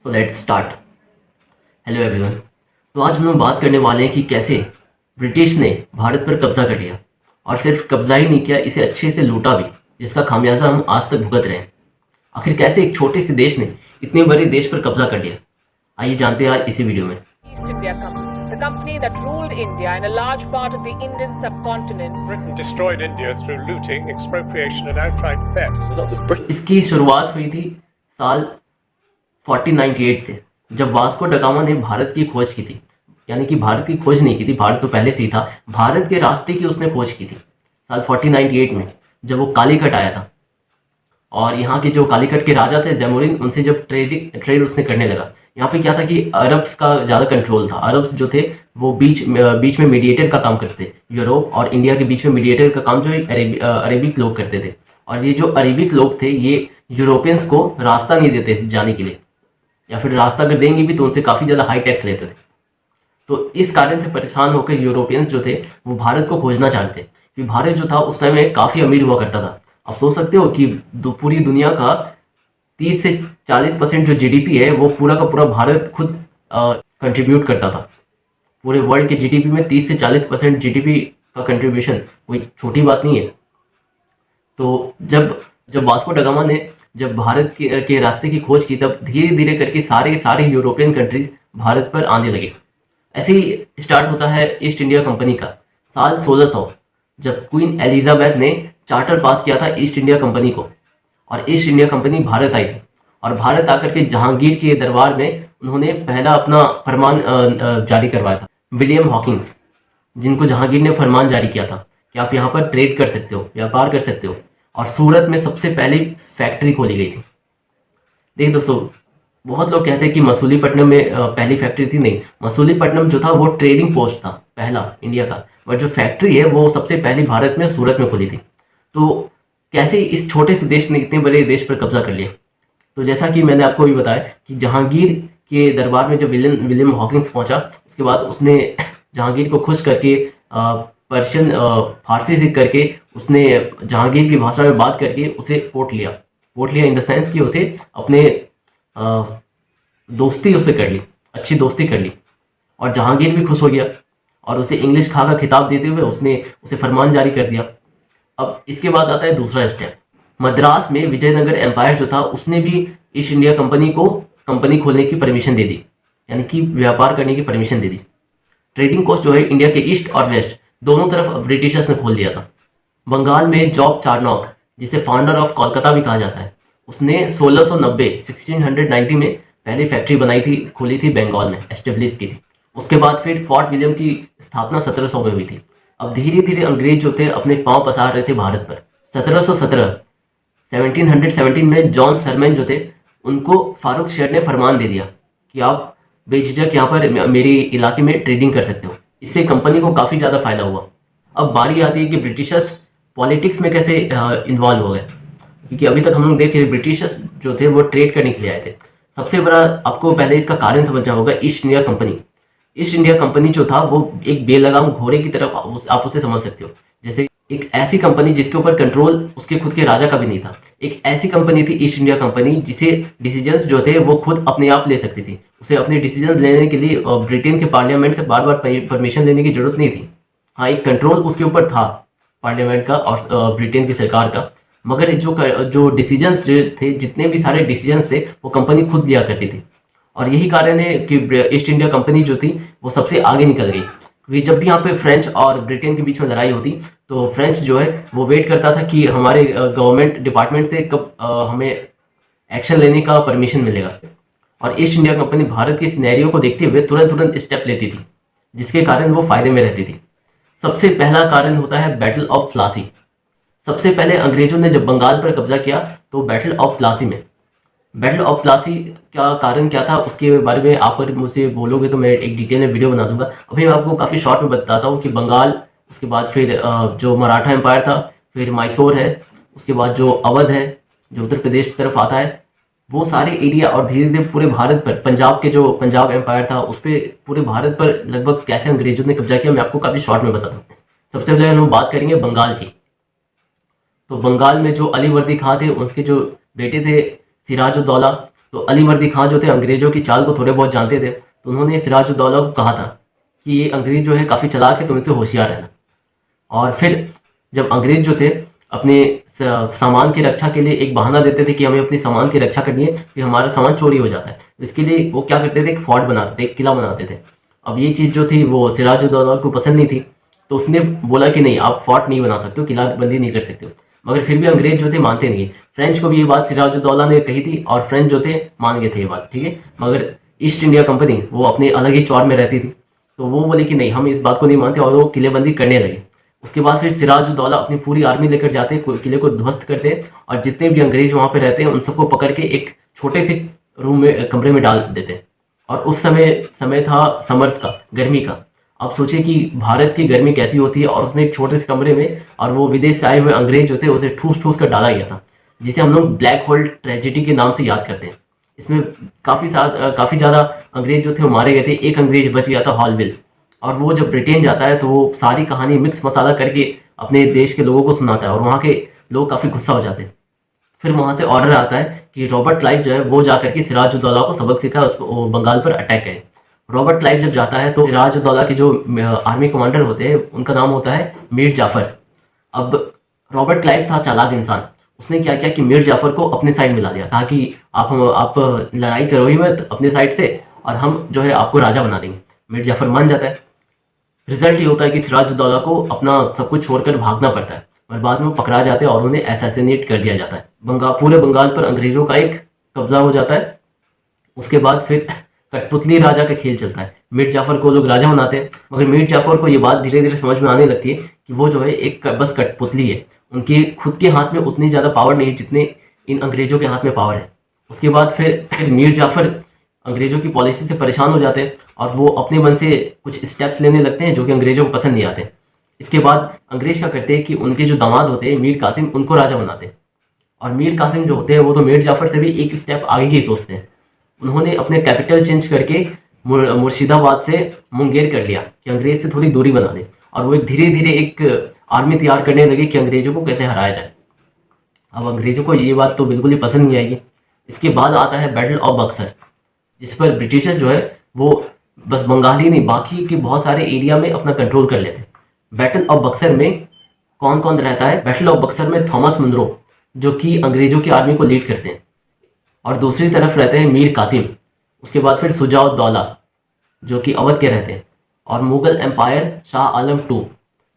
So let's start. Hello everyone. तो आज हम लोग बात करने वाले हैं कि कैसे ब्रिटिश ने भारत पर कब्जा कर लिया, और सिर्फ कब्जा ही नहीं किया, इसे अच्छे से लूटा भी, जिसका खामियाजा हम आज तक भुगत रहे हैं। आखिर कैसे एक छोटे से देश ने इतने बड़े देश पर कब्जा कर लिया, आइए जानते हैं आज इसी वीडियो में। East India Company, the company that ruled India and a large part of the Indian subcontinent. Britain destroyed India through looting, expropriation and outright theft. इसकी शुरुआत हुई थी साल 1498 से, जब वास्को ड गामा ने भारत की खोज की थी। यानी कि भारत की खोज नहीं की थी, भारत तो पहले से ही था, भारत के रास्ते की उसने खोज की थी साल 1498 में, जब वो कालीकट आया था। और यहाँ के जो कालीकट के राजा थे जैमुरीन, उनसे जब ट्रेड उसने करने लगा। यहाँ पे क्या था कि अरब्स का ज़्यादा कंट्रोल था। अरब्स जो थे वो बीच में मीडिएटर का काम करते थे। यूरोप और इंडिया के बीच में मीडिएटर का काम जो अरेबिक लोग करते थे। और ये जो अरेबिक लोग थे ये यूरोपियंस को रास्ता नहीं देते थे जाने के लिए, या फिर रास्ता अगर देंगे भी तो उनसे काफ़ी ज़्यादा हाई टैक्स लेते थे। तो इस कारण से परेशान होकर यूरोपियंस जो थे वो भारत को खोजना चाहते थे, क्योंकि भारत जो था उस समय काफ़ी अमीर हुआ करता था। आप सोच सकते हो कि पूरी दुनिया का 30 से 40% जो जीडीपी है वो पूरा का पूरा भारत खुद कंट्रीब्यूट करता था। पूरे वर्ल्ड के जीडीपी में 30 से 40% जीडीपी का कंट्रीब्यूशन कोई छोटी बात नहीं है। तो जब वास्को ड गामा ने जब भारत के रास्ते की खोज की, तब धीरे धीरे करके सारे यूरोपियन कंट्रीज भारत पर आने लगे। ऐसे ही स्टार्ट होता है ईस्ट इंडिया कंपनी का साल 1600, जब क्वीन एलिजाबेथ ने चार्टर पास किया था ईस्ट इंडिया कंपनी को, और ईस्ट इंडिया कंपनी भारत आई थी। और भारत आकर के जहांगीर के दरबार में उन्होंने पहला अपना फरमान जारी करवाया था। विलियम हॉकिंस, जिनको जहांगीर ने फरमान जारी किया था कि आप यहाँ पर ट्रेड कर सकते हो, व्यापार कर सकते हो। और सूरत में सबसे पहली फैक्ट्री खोली गई थी। देखिए दोस्तों, बहुत लोग कहते हैं कि मसूलीपट्टनम में पहली फैक्ट्री थी। नहीं, मसूलीपट्टनम जो था वो ट्रेडिंग पोस्ट था पहला इंडिया का, बट जो फैक्ट्री है वो सबसे पहली भारत में सूरत में खुली थी। तो कैसे इस छोटे से देश ने इतने बड़े देश पर कब्जा कर लिया? तो जैसा कि मैंने आपको भी बताया कि जहांगीर के दरबार में जब विलियम हॉकिंस पहुंचा, उसके बाद उसने जहांगीर को खुश करके पर्शियन फारसी सीख करके उसने जहांगीर की भाषा में बात करके उसे पोट लिया इन द सेंस कि उसे अपने दोस्ती उससे कर ली, अच्छी दोस्ती कर ली। और जहांगीर भी खुश हो गया और उसे इंग्लिश खां का खिताब देते हुए उसने उसे फरमान जारी कर दिया। अब इसके बाद आता है दूसरा स्टेप। मद्रास में विजयनगर एम्पायर जो था उसने भी ईस्ट इंडिया कंपनी को कंपनी खोलने की परमिशन दे दी, यानी कि व्यापार करने की परमिशन दे दी। ट्रेडिंग कोस्ट जो है इंडिया के ईस्ट और वेस्ट दोनों तरफ ब्रिटिशर्स ने खोल दिया था। बंगाल में जॉब चार्नॉक, जिसे फाउंडर ऑफ कोलकाता भी कहा जाता है, उसने 1690 में पहली फैक्ट्री बनाई थी, खोली थी बंगाल में, एस्टेब्लिश की थी। उसके बाद फिर फोर्ट विलियम की स्थापना 1700 में हुई थी। अब धीरे धीरे अंग्रेज जो थे अपने पांव पसार रहे थे भारत पर। 1717 में जॉन सरमैन जो थे उनको फारूक शेर ने फरमान दे दिया कि आप बेझिझक यहाँ पर मेरे इलाके में ट्रेडिंग कर सकते हो। इससे कंपनी को काफ़ी ज़्यादा फायदा हुआ। अब बारी आती है कि ब्रिटिशर्स पॉलिटिक्स में कैसे इन्वॉल्व हो गए, क्योंकि अभी तक हम लोग देख रहे ब्रिटिशर्स जो थे वो ट्रेड करने के लिए आए थे। सबसे बड़ा आपको पहले इसका कारण समझना होगा, east India company. East India company जो था वो एक बेलगाम घोड़े की तरफ आप उसे समझ सकते हो। जैसे एक ऐसी कंपनी जिसके ऊपर कंट्रोल उसके खुद के राजा का भी नहीं था। एक ऐसी कंपनी थी ईस्ट इंडिया कंपनी जिसे डिसीजंस जो थे वो खुद अपने आप ले सकती थी। उसे अपने डिसीजंस लेने के लिए ब्रिटेन के पार्लियामेंट से बार बार परमिशन लेने की जरूरत नहीं थी। हाँ, एक कंट्रोल उसके ऊपर था पार्लियामेंट का और ब्रिटेन की सरकार का, मगर जो डिसीजंस थे, जितने भी सारे डिसीजंस थे वो कंपनी खुद लिया करती थी। और यही कारण है कि ईस्ट इंडिया कंपनी जो थी वो सबसे आगे निकल गई, क्योंकि जब भी यहाँ पे फ्रेंच और ब्रिटेन के बीच में लड़ाई होती तो फ्रेंच जो है वो वेट करता था कि हमारे गवर्नमेंट डिपार्टमेंट से कब हमें एक्शन लेने का परमिशन मिलेगा। और ईस्ट इंडिया कंपनी भारत के सिनेरियो को देखते हुए तुरंत स्टेप लेती थी, जिसके कारण वो फायदे में रहती थी। सबसे पहला कारण होता है बैटल ऑफ प्लासी। सबसे पहले अंग्रेजों ने जब बंगाल पर कब्जा किया तो बैटल ऑफ प्लासी का कारण क्या था उसके बारे में आप अगर मुझसे बोलोगे तो मैं एक डिटेल में वीडियो बना दूंगा। अभी मैं आपको काफ़ी शॉर्ट में बताता हूँ कि बंगाल, उसके बाद फिर जो मराठा एम्पायर था, फिर मैसूर है, उसके बाद जो अवध है जो उत्तर प्रदेश की तरफ आता है, वो सारे एरिया, और धीरे धीरे पूरे भारत पर पंजाब एम्पायर था उस पर पूरे भारत पर लगभग कैसे अंग्रेजों ने कब्जा किया मैं आपको काफ़ी शॉर्ट में बताता हूँ। सबसे पहले हम बात करेंगे बंगाल की। तो बंगाल में जो अली वर्दी खां थे उनके जो बेटे थे सिराजुद्दौला, तो अली वर्दी खान जो थे अंग्रेज़ों की चाल को थोड़े बहुत जानते थे, तो उन्होंने सिराजुद्दौला को कहा था कि ये अंग्रेज़ जो है काफ़ी चालाक है, तुम इससे होशियार रहना। और फिर जब अंग्रेज़ जो थे अपने सामान की रक्षा के लिए एक बहाना देते थे कि हमें अपनी सामान की रक्षा करनी है, कि हमारा सामान चोरी हो जाता है, तो इसके लिए वो क्या करते थे, एक फोर्ट बनाते थे, एक किला बनाते थे। अब ये चीज़ जो थी वो सिराजुद्दौला को पसंद नहीं थी, तो उसने बोला कि नहीं, आप फोर्ट नहीं बना सकते हो, किला बंदी नहीं कर सकते हो। मगर फिर भी अंग्रेज जो थे मानते नहीं। फ्रेंच को भी ये बात सिराजुद्दौला ने कही थी और फ्रेंच जो थे मान गए थे ये बात, ठीक है। मगर ईस्ट इंडिया कंपनी वो अपने अलग ही चौर में रहती थी, तो वो बोले कि नहीं, हम इस बात को नहीं मानते, और वो किलेबंदी करने लगे। उसके बाद फिर सिराजुद्दौला अपनी पूरी आर्मी लेकर जाते, किले को ध्वस्त करते, और जितने भी अंग्रेज वहाँ पे रहते हैं उन सबको पकड़ के एक छोटे से रूम में, कमरे में डाल देते। और उस समय था समर्स का, गर्मी का। आप सोचिए कि भारत की गर्मी कैसी होती है, और उसमें एक छोटे से कमरे में, और वो विदेश से आए हुए अंग्रेज जो थे उसे ठूस ठूस कर डाला गया था, जिसे हम लोग ब्लैक होल ट्रेजेडी के नाम से याद करते हैं। इसमें काफ़ी ज़्यादा अंग्रेज जो थे वो मारे गए थे। एक अंग्रेज बच गया था, हॉलविल, और वो जब ब्रिटेन जाता है तो वो सारी कहानी मिक्स मसाला करके अपने देश के लोगों को सुनाता है, और वहाँ के लोग काफ़ी गुस्सा हो जाते हैं। फिर वहाँ से ऑर्डर आता है कि रॉबर्ट क्लाइव जो है वो जाकर के सिराजुद्दौला को सबक सिखाए, उसको बंगाल पर अटैक करे। रॉबर्ट क्लाइव जब जाता है तो सिराजुद्दौला के जो आर्मी कमांडर होते हैं उनका नाम होता है मीर जाफ़र। अब रॉबर्ट क्लाइव था चालाक इंसान, उसने क्या किया कि मीर जाफ़र को अपने साइड मिला दिया, कहा कि आप लड़ाई करो ही मत अपने साइड से, और हम जो है आपको राजा बना देंगे। मीर जाफ़र मान जाता है। रिजल्ट ये होता है कि सिराजुद्दौला को अपना सब कुछ छोड़कर भागना पड़ता है, और बाद में वो पकड़ा जाते हैं और उन्हें असैसिनेट कर दिया जाता है। पूरे बंगाल पर अंग्रेजों का एक कब्जा हो जाता है। उसके बाद फिर कठपुतली राजा का खेल चलता है। मीर जाफ़र को लोग राजा बनाते हैं, मगर मीर जाफ़र को ये बात धीरे धीरे समझ में आने लगती है कि वो जो है एक बस कठपुतली है, उनके खुद के हाथ में उतनी ज़्यादा पावर नहीं है जितने इन अंग्रेजों के हाथ में पावर है। उसके बाद फिर मीर जाफ़र अंग्रेजों की पॉलिसी से परेशान हो जाते हैं, और वो अपने मन से कुछ स्टेप्स लेने लगते हैं जो कि अंग्रेजों को पसंद नहीं आते। इसके बाद अंग्रेज क्या करते हैं कि उनके जो दामाद होते हैं मीर कासिम, उनको राजा बनाते हैं। और मीर कासिम जो होते हैं वो तो मीर जाफ़र से भी एक स्टेप आगे की सोचते हैं। उन्होंने अपने कैपिटल चेंज करके मुर्शिदाबाद से मुंगेर कर लिया कि अंग्रेज से थोड़ी दूरी बना दे, और वो धीरे धीरे एक आर्मी तैयार करने लगे कि अंग्रेजों को कैसे हराया जाए। अब अंग्रेजों को ये बात तो बिल्कुल ही पसंद नहीं आएगी। इसके बाद आता है बैटल ऑफ बक्सर, जिस पर ब्रिटिशर्स जो है वो बस बंगाल ही नहीं, बाकी के बहुत सारे एरिया में अपना कंट्रोल कर लेते हैं। बैटल ऑफ बक्सर में कौन कौन रहता है? बैटल ऑफ बक्सर में थॉमस मुनरो, जो कि अंग्रेजों की आर्मी को लीड करते हैं, और दूसरी तरफ रहते हैं मीर कासिम। उसके बाद फिर सुजाउद्दौला जो कि अवध के रहते हैं, और मुगल एम्पायर शाह आलम टू।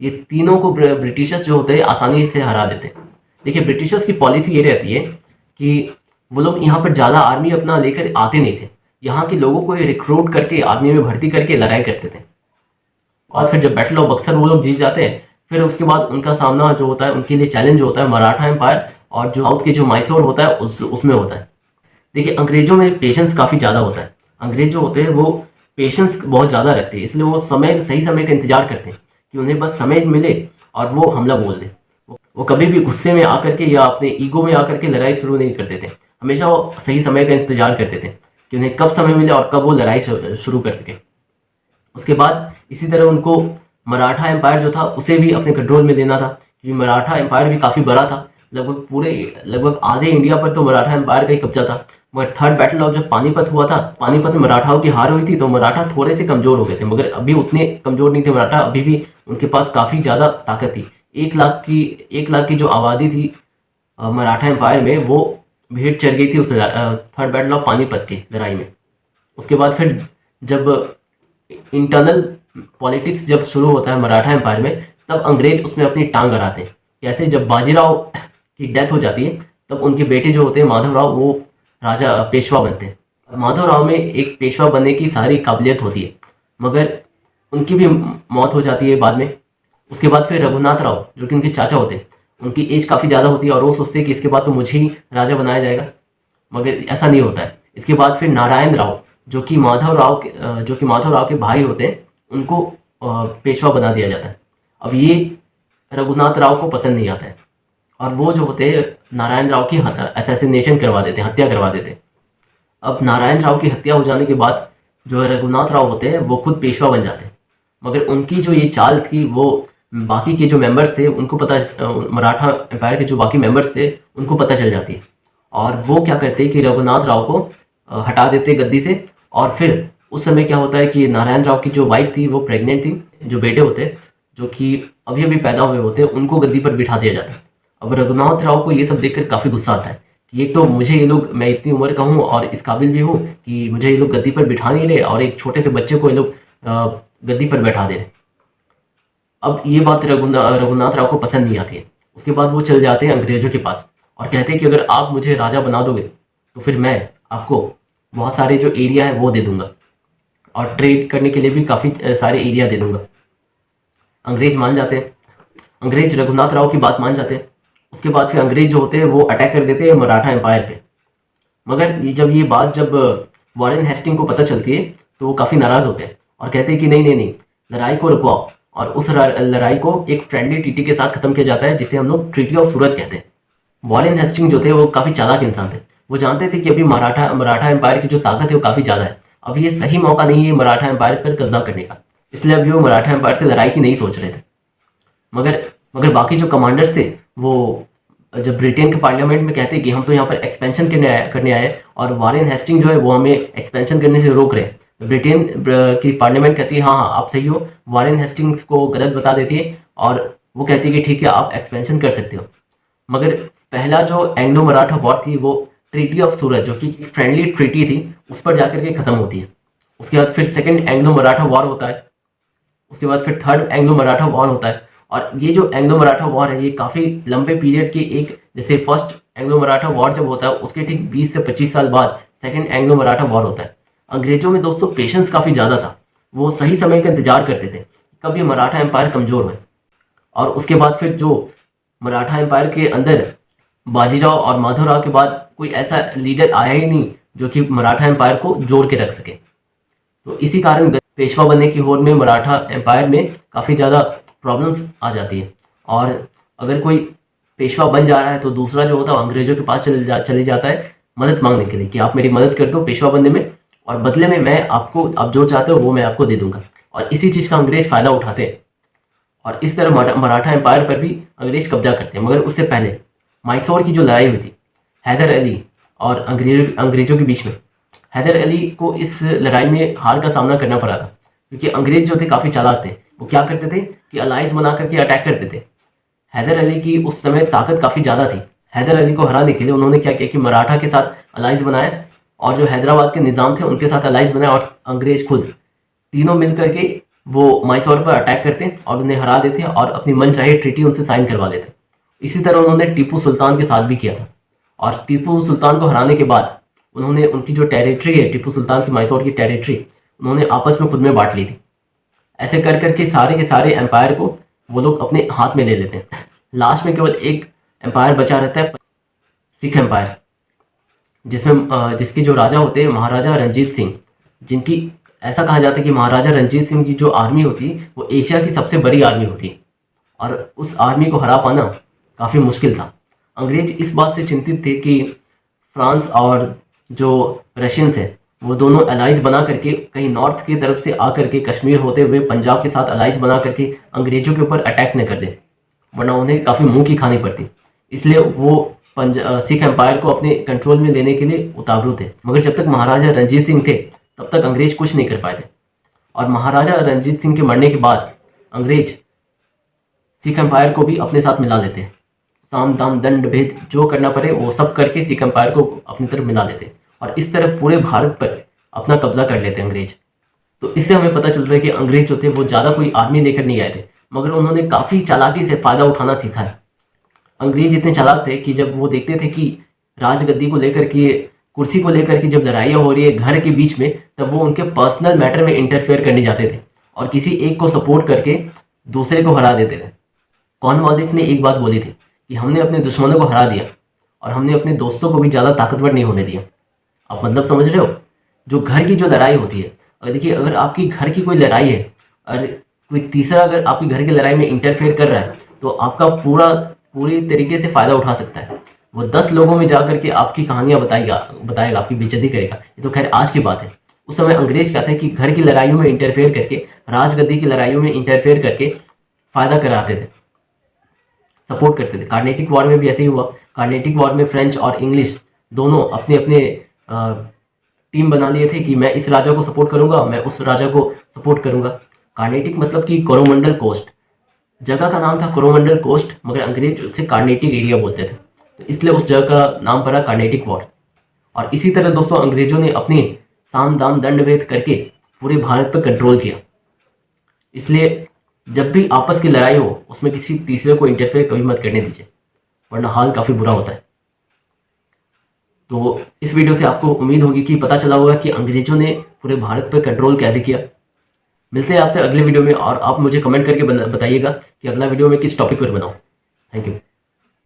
ये तीनों को ब्रिटिशर्स जो होते हैं आसानी से हरा देते हैं। देखिए, ब्रिटिशर्स की पॉलिसी ये रहती है कि वो लोग यहाँ पर ज़्यादा आर्मी अपना लेकर आते नहीं थे, यहाँ के लोगों को रिक्रूट करके आर्मी में भर्ती करके लड़ाई करते थे। और फिर जब बैटल ऑफ बक्सर वो लोग जीत जाते हैं, फिर उसके बाद उनका सामना जो होता है, उनके लिए चैलेंज होता है मराठा एम्पायर, और जो साउथ के जो मैसूर होता है उसमें होता है। देखिए, अंग्रेजों में पेशेंस काफ़ी ज़्यादा होता है। अंग्रेज जो होते हैं वो पेशेंस बहुत ज़्यादा रखते हैं, इसलिए वो सही समय का इंतजार करते हैं कि उन्हें बस समय मिले और वो हमला बोल दें। वो कभी भी गुस्से में आकर के या अपने ईगो में आकर के लड़ाई शुरू नहीं करते थे। हमेशा वो सही समय का इंतजार करते थे कि उन्हें कब समय मिले और कब वो लड़ाई शुरू कर सके। उसके बाद इसी तरह उनको मराठा एम्पायर जो था उसे भी अपने कंट्रोल में लेना था, क्योंकि मराठा एम्पायर भी काफ़ी बड़ा था। लगभग आधे इंडिया पर तो मराठा एम्पायर का ही कब्जा था। मगर थर्ड बैटल ऑफ जब पानीपत हुआ था, पानीपत में मराठाओं की हार हुई थी, तो मराठा थोड़े से कमज़ोर हो गए थे, मगर अभी उतने कमज़ोर नहीं थे मराठा। अभी भी उनके पास काफ़ी ज़्यादा ताकत थी। 1 लाख की जो आबादी थी मराठा एम्पायर में, वो भीड़ चढ़ गई थी उस थर्ड बैटल ऑफ पानीपत की लड़ाई में। उसके बाद फिर जब इंटरनल पॉलिटिक्स जब शुरू होता है मराठा एम्पायर में, तब अंग्रेज उसमें अपनी टांग अड़ाते हैं। कैसे? जब बाजीराव की डेथ हो जाती है, तब उनके बेटे जो होते हैं माधवराव, वो राजा पेशवा बनते हैं। माधवराव में एक पेशवा बनने की सारी काबिलियत होती है, मगर उनकी भी मौत हो जाती है बाद में। उसके बाद फिर रघुनाथ राव जो कि उनके चाचा होते हैं, उनकी एज काफ़ी ज़्यादा होती है, और वो सोचते हैं कि इसके बाद तो मुझे ही राजा बनाया जाएगा, मगर ऐसा नहीं होता है। इसके बाद फिर नारायण राव जो कि माधव राव के भाई होते हैं, उनको पेशवा बना दिया जाता है। अब ये रघुनाथ राव को पसंद नहीं आता है, और वो जो होते हैं नारायण राव की असैसिनेशन करवा देते हैं, हत्या करवा देते हैं। अब नारायण राव की हत्या हो जाने के बाद जो रघुनाथ राव होते हैं वो खुद पेशवा बन जाते हैं, मगर उनकी जो ये चाल थी वो बाकी के जो मेंबर्स थे उनको मराठा एम्पायर के जो बाकी मेंबर्स थे उनको पता चल जाती है, और वो क्या करते हैं कि रघुनाथ राव को हटा देते गद्दी से। और फिर उस समय क्या होता है कि नारायण राव की जो वाइफ थी वो प्रेग्नेंट थी, जो बेटे होते जो कि अभी अभी पैदा हुए होते उनको गद्दी पर बिठा दिया जाता है। अब रघुनाथ राव को ये सब देखकर काफ़ी गुस्सा आता है कि एक तो मुझे ये लोग, मैं इतनी उम्र का हूँ और इस काबिल भी हूँ कि मुझे ये लोग गद्दी पर बिठा नहीं रहे, और एक छोटे से बच्चे को ये लोग गद्दी पर बैठा दे रहे। अब ये बात रघुनाथ राव को पसंद नहीं आती है। उसके बाद वो चल जाते हैं अंग्रेजों के पास और कहते हैं कि अगर आप मुझे राजा बना दोगे तो फिर मैं आपको बहुत सारे जो एरिया है वो दे दूंगा, और ट्रेड करने के लिए भी काफ़ी सारे एरिया दे दूंगा। अंग्रेज मान जाते हैं, अंग्रेज रघुनाथ राव की बात मान जाते हैं। उसके बाद फिर अंग्रेज जो होते हैं वो अटैक कर देते हैं मराठा एम्पायर पे। मगर ये बात जब वॉरेन हेस्टिंग को पता चलती है तो वो काफ़ी नाराज़ होते हैं और कहते हैं कि नहीं नहीं नहीं, लड़ाई को रुकवाओ। और उस लड़ाई को एक फ्रेंडली ट्रीटी के साथ ख़त्म किया जाता है, जिसे हम लोग ट्रीटी ऑफ सूरत कहते हैं। वॉरेन हेस्टिंग जो थे वो काफ़ी चालाक इंसान थे। वो जानते थे कि अभी मराठा एम्पायर की जो ताकत है वो काफ़ी ज़्यादा है। अब ये सही मौका नहीं है मराठा एम्पायर पर कब्जा करने का, इसलिए अभी वो मराठा एम्पायर से लड़ाई की नहीं सोच रहे थे। मगर बाकी जो कमांडर्स थे वो जब ब्रिटेन के पार्लियामेंट में कहते कि हम तो यहाँ पर एक्सपेंशन करने आए और वॉरेन हेस्टिंग जो है वो हमें एक्सपेंशन करने से रोक रहे हैं, तो ब्रिटेन की पार्लियामेंट कहती है हाँ हाँ आप सही हो, वॉरेन हेस्टिंग्स को गलत बता देती है और वो कहती है कि ठीक है आप एक्सपेंशन कर सकते हो। मगर पहला जो एंग्लो मराठा वॉर थी वो ट्रीटी ऑफ सूरत, जो कि फ्रेंडली ट्रीटी थी, उस पर जाकर के ख़त्म होती है। उसके बाद फिर सेकेंड एंग्लो मराठा वॉर होता है, उसके बाद फिर थर्ड एंग्लो मराठा वॉर होता है। और ये जो एंग्लो मराठा वॉर है ये काफ़ी लंबे पीरियड की, एक जैसे फर्स्ट एंग्लो मराठा वॉर जब होता है उसके ठीक 20 से 25 साल बाद सेकेंड एंग्लो मराठा वॉर होता है। अंग्रेजों में दोस्तों पेशेंस काफ़ी ज़्यादा था, वो सही समय का इंतजार करते थे कब ये मराठा एम्पायर कमज़ोर हो। और उसके बाद फिर जो मराठा एम्पायर के अंदर बाजीराव और माधवराव के बाद कोई ऐसा लीडर आया ही नहीं जो कि मराठा एम्पायर को जोड़ के रख सके। तो इसी कारण पेशवा बनने की होड़ में मराठा एम्पायर में काफ़ी ज़्यादा प्रॉब्लम्स आ जाती है। और अगर कोई पेशवा बन जा रहा है तो दूसरा जो होता है अंग्रेजों के पास चले जाता है मदद मांगने के लिए कि आप मेरी मदद कर दो पेशवा बनने में, और बदले में मैं आपको, आप जो चाहते हो वो मैं आपको दे दूंगा। और इसी चीज़ का अंग्रेज फ़ायदा उठाते हैं और इस तरह मराठा एम्पायर पर भी अंग्रेज कब्जा करते हैं। मगर उससे पहले मैसूर की जो लड़ाई हुई थी हैदर अली और अंग्रेजों के बीच में, हैदर अली को इस लड़ाई में हार का सामना करना पड़ा था क्योंकि अंग्रेज जो थे काफ़ी चालाक थे। वो क्या करते थे कि अलाइंस बना करके अटैक करते थे। हैदर अली की उस समय ताकत काफ़ी ज़्यादा थी। हैदर अली को हराने के लिए उन्होंने क्या किया कि मराठा के साथ अलाइंस बनाया और जो हैदराबाद के निज़ाम थे उनके साथ अलाइंस बनाया, और अंग्रेज खुद तीनों मिल करके वो मैसूर पर अटैक करते और उन्हें हरा देते और अपनी मनचाही ट्रीटी उनसे साइन करवा लेते। इसी तरह उन्होंने टीपू सुल्तान के साथ भी किया था। और टीपू सुल्तान को हराने के बाद उन्होंने उनकी जो टेरिटरी है, टीपू सुल्तान की मैसूर की टेरिटरी, उन्होंने आपस में खुद में बांट ली थी। ऐसे कर करके सारे के सारे एम्पायर को वो लोग अपने हाथ में ले लेते हैं। लास्ट में केवल एक एम्पायर बचा रहता है, सिख एम्पायर, जिसके जो राजा होते हैं महाराजा रणजीत सिंह, जिनकी ऐसा कहा जाता है कि महाराजा रणजीत सिंह की जो आर्मी होती वो एशिया की सबसे बड़ी आर्मी होती, और उस आर्मी को हरा पाना काफ़ी मुश्किल था। अंग्रेज इस बात से चिंतित थे कि फ्रांस और जो रशियंस हैं वो दोनों अलाइंस बना करके कहीं नॉर्थ की तरफ से आकर के कश्मीर होते हुए पंजाब के साथ अलाइंस बना करके अंग्रेजों के ऊपर अटैक न कर दे, वरना उन्हें काफ़ी मुंह की खानी पड़ती। इसलिए वो सिख एम्पायर को अपने कंट्रोल में लेने के लिए उतावलू थे। मगर जब तक महाराजा रणजीत सिंह थे तब तक अंग्रेज कुछ नहीं कर पाए थे। और महाराजा रणजीत सिंह के मरने के बाद अंग्रेज सिख एम्पायर को भी अपने साथ मिला लेते हैं। साम दाम दंड भेद जो करना पड़े वो सब करके सिख एम्पायर को अपनी तरफ मिला देते और इस तरह पूरे भारत पर अपना कब्जा कर लेते अंग्रेज। तो इससे हमें पता चलता है कि अंग्रेज जो थे वो ज़्यादा कोई आर्मी लेकर नहीं आए थे, मगर उन्होंने काफ़ी चालाकी से फ़ायदा उठाना सीखा है। अंग्रेज इतने चालाक थे कि जब वो देखते थे कि राजगद्दी को लेकर के, कुर्सी को लेकर के जब लड़ाइयाँ हो रही है घर के बीच में, तब वो उनके पर्सनल मैटर में इंटरफेयर करने जाते थे और किसी एक को सपोर्ट करके दूसरे को हरा देते थे। कॉर्नवालिस ने एक बात बोली थी कि हमने अपने दुश्मनों को हरा दिया और हमने अपने दोस्तों को भी ज़्यादा ताकतवर नहीं होने दिया। आप मतलब समझ रहे हो? जो घर की जो लड़ाई होती है, अगर देखिए अगर आपकी घर की कोई लड़ाई है और कोई तीसरा अगर आपकी घर की लड़ाई में इंटरफेयर कर रहा है तो आपका पूरी तरीके से फ़ायदा उठा सकता है। वो 10 लोगों में जा करके आपकी कहानियाँ बताएगा, आपकी बेइज्जती करेगा। ये तो खैर आज की बात है। उस समय अंग्रेज कहते हैं कि घर की लड़ाइयों में इंटरफेयर करके, राजगद्दी की लड़ाइयों में इंटरफेयर करके फ़ायदा कराते थे, सपोर्ट करते थे। कार्नेटिक वॉर में भी ऐसे ही हुआ। कार्नेटिक वॉर में फ्रेंच और इंग्लिश दोनों अपने अपने टीम बना लिए थे कि मैं इस राजा को सपोर्ट करूंगा, मैं उस राजा को सपोर्ट करूंगा। कार्नेटिक मतलब कि कोरोमंडल कोस्ट, जगह का नाम था कोरोमंडल कोस्ट, मगर अंग्रेज उसे कार्नेटिक एरिया बोलते थे, तो इसलिए उस जगह का नाम पड़ा कार्नेटिक वॉर। और इसी तरह दोस्तों अंग्रेजों ने अपने साम दाम दंड भेद करके पूरे भारत पर कंट्रोल किया। इसलिए जब भी आपस की लड़ाई हो उसमें किसी तीसरे को इंटरफेयर कभी मत करने दीजिए, वरना हाल काफ़ी बुरा होता है। तो इस वीडियो से आपको उम्मीद होगी कि पता चला होगा कि अंग्रेजों ने पूरे भारत पर कंट्रोल कैसे किया। मिलते हैं आपसे अगले वीडियो में, और आप मुझे कमेंट करके बताइएगा कि अगला वीडियो में किस टॉपिक पर बनाऊं। Thank you.